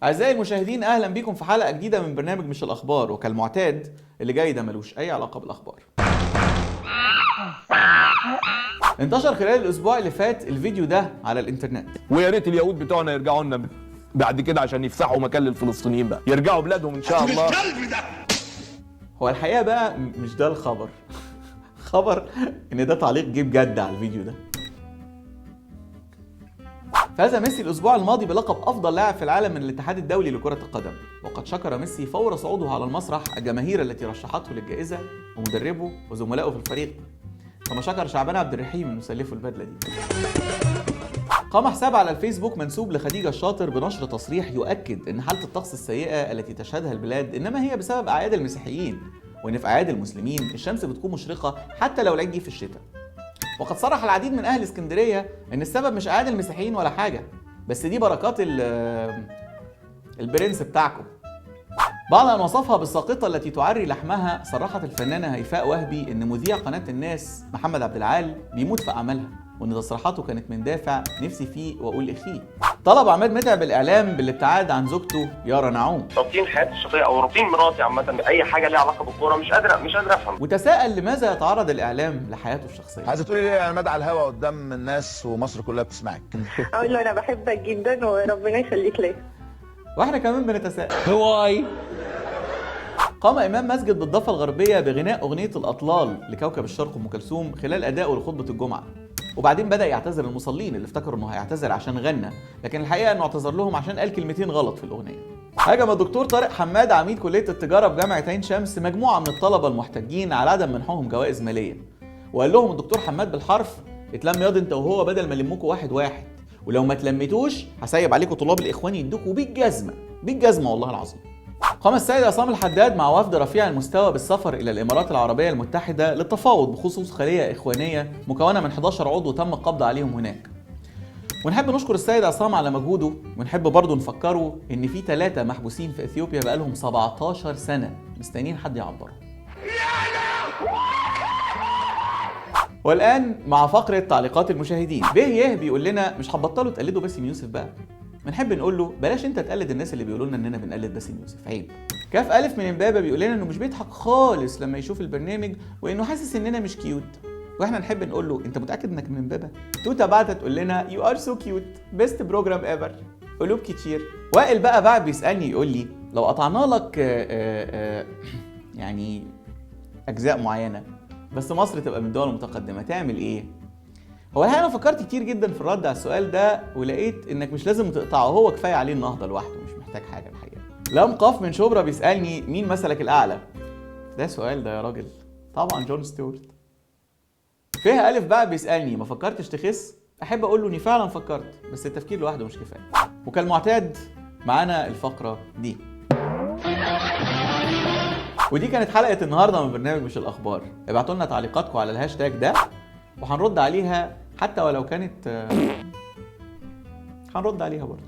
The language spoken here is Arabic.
أعزائي المشاهدين، أهلا بكم في حلقة جديدة من برنامج مش الأخبار. وكالمعتاد اللي جاي ده ملوش أي علاقة بالأخبار. انتشر خلال الأسبوع اللي فات الفيديو ده على الإنترنت، ويا ريت اليهود بتوعنا يرجعوا لنا بعد كده عشان يفسحوا مكان للفلسطينيين بقى، يرجعوا بلادهم إن شاء الله. هو الحقيقة بقى مش ده الخبر. خبر إن ده تعليق جه بجد على الفيديو ده. فاز ميسي الأسبوع الماضي بلقب أفضل لاعب في العالم من الاتحاد الدولي لكرة القدم، وقد شكر ميسي فور صعوده على المسرح الجماهير التي رشحته للجائزة ومدربه وزملائه في الفريق، كما شكر شعبان عبد الرحيم المسلفه البدلة دي. قام حساب على الفيسبوك منسوب لخديجة الشاطر بنشر تصريح يؤكد أن حالة الطقس السيئة التي تشهدها البلاد إنما هي بسبب أعياد المسيحيين، وإن في أعياد المسلمين الشمس بتكون مشرقة حتى لو العيد جه في الشتاء. وقد صرح العديد من أهل اسكندرية إن السبب مش أعياد المسيحيين ولا حاجة، بس دي بركات البرنس بتاعكم. بعد أن وصفها بالساقطة التي تعري لحمها، صرحت الفنانة هيفاء وهبي إن مذيع قناة الناس محمد عبد العال بيموت في أعمالها، وإن تصريحاته كانت من دافع نفسي فيه وأقول إخيه. طلب عماد متعب الإعلام بالابتعاد عن زوجته يارا نعوم. روتين حياتي الشخصيه او روتين مراتي عامه، اي حاجه ليها علاقه بالكوره مش قادر افهم. وتساءل لماذا يتعرض الإعلام لحياته الشخصية. عايزه تقولي ليه يا عماد على الهوا قدام الناس ومصر كلها بتسمعك؟ اقول له انا بحبك جدا وربنا يخليك ليا. واحنا كمان بنتساءل. قام إمام مسجد بالضفة الغربية بغناء أغنية الأطلال لكوكب الشرق أم كلثوم خلال أدائه لخطبة الجمعة، وبعدين بدأ يعتذر المصلين اللي افتكروا إنه هيعتذر عشان غنى، لكن الحقيقة إنه اعتذر لهم عشان قال كلمتين غلط في الأغنية. هاجم الدكتور طارق حماد عميد كلية التجارة بجامعة عين شمس مجموعة من الطلبة المحتجين على عدم منحهم جوائز مالية، وقال لهم الدكتور حماد بالحرف: اتلم ياض انت وهو بدل ما لمكوا واحد واحد، ولو ما تلميتوش هسيب عليكم طلاب الإخوان يدوكوا بالجزمة والله العظيم. قام السيد عصام الحداد مع وفد رفيع المستوى بالسفر إلى الإمارات العربية المتحدة للتفاوض بخصوص خلية إخوانية مكونة من 11 عضو تم القبض عليهم هناك. ونحب نشكر السيد عصام على مجهوده، ونحب برضه نفكره إن في 3 محبوسين في إثيوبيا بقالهم 17 سنة مستنيين حد يعبرهم. والآن مع فقرة تعليقات المشاهدين. به بيقول لنا: مش هتبطلوا تقلدوا باسم يوسف بقى؟ بنحب نقول له: بلاش انت تقلد الناس اللي بيقولوا لنا اننا بنقلد باسم يوسف، عيب. كاف الف من امبابه بيقول لنا انه مش بيضحك خالص لما يشوف البرنامج، وانه حاسس اننا مش كيوت. واحنا نحب نقول له: انت متاكد انك من امبابه؟ توته بعتت تقول لنا: يو ار سو كيوت، بيست بروجرام ايفر، قلوب كتير. وائل بقى بيسالني يقول لي: لو قطعنا لك يعني اجزاء معينه بس مصر تبقى من الدول المتقدمه تعمل ايه؟ هو الحقيقة أنا فكرت كتير جدا في الرد على السؤال ده، ولقيت إنك مش لازم تقطعه، هو كفاية عليه النهضة لوحده، مش محتاج حاجة الحقيقة. لم قاف من شبرا بيسألني: مين مثلك الأعلى؟ ده سؤال ده يا راجل؟ طبعا جون ستيوارت. فيها ألف بقى بيسألني: ما فكرتش تخس؟ أحب أقول له إني فعلا فكرت، بس التفكير لوحده مش كفاية. وكالمعتاد معانا الفقرة دي. ودي كانت حلقة النهاردة من برنامج مش الأخبار. ابعتوا لنا تعليقاتكم على الهاشتاج ده وهنرد عليها، حتى ولو كانت هنرد عليها برضه.